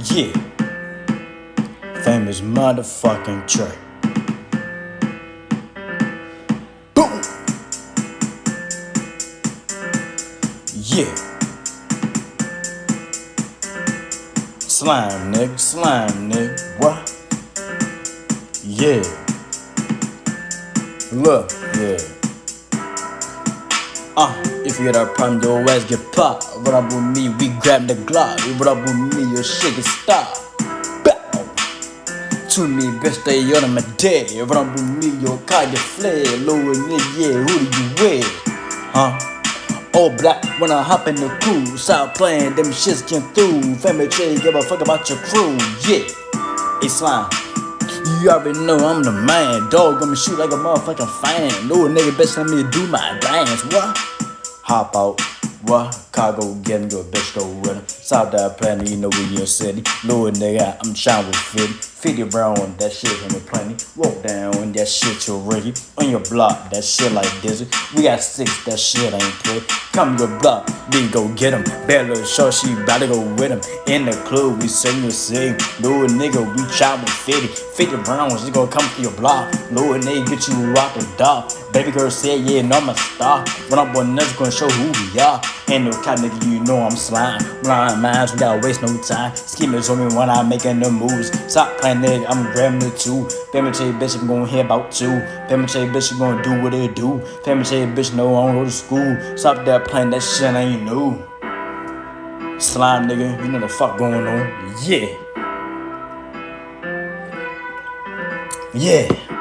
Yeah, famous motherfucking Trey. Boom. Yeah, slime nigga, what? Yeah, look, yeah. If you get a problem, your ass get popped. What up with me? We grab the Glock. What up with me? Your shit get stopped. To me, bitch, stay on my day. What up with me? Your car get flared. Low nigga, yeah, who do you wear? All black when I hop in the crew. Stop playing, them shits get through. Family trade, give a fuck about your crew. Yeah, it's slime. You already know I'm the man. Dog, I'ma shoot like a motherfucking fan. Little nigga, bitch, let me do my dance. What? Hop out, what? Car go get him, your bitch go with him. South that planet, you know we in your city. Little nigga, I'm shine with 50. 50 brown, that shit hit me plenty. Walk down, and that shit your Ricky. On your block, that shit like dizzy. We got 6, that shit ain't pretty. Come to your block, we go get him. Bad little short, she bout to go with him. In the club, we sing your sing. Little nigga, we chop with 50. 50 browns, she gon' come to your block. Little nigga, get you rock the dog. Baby girl said, yeah, no, I'm a star. When I'm born, never gonna show who we are. Ain't no kind nigga, you know I'm slime. Blind minds, we gotta waste no time. Schemers on me when I'm making the moves. Stop playing, nigga, I'm grabbing the two. Family tell you, bitch, I'm gonna hear about two. Family tell you, bitch, you gonna do what it do. Family tell you, bitch, no, I don't go to school. Stop that playing, that shit ain't new. Slime, nigga, you know the fuck going on. Yeah. Yeah.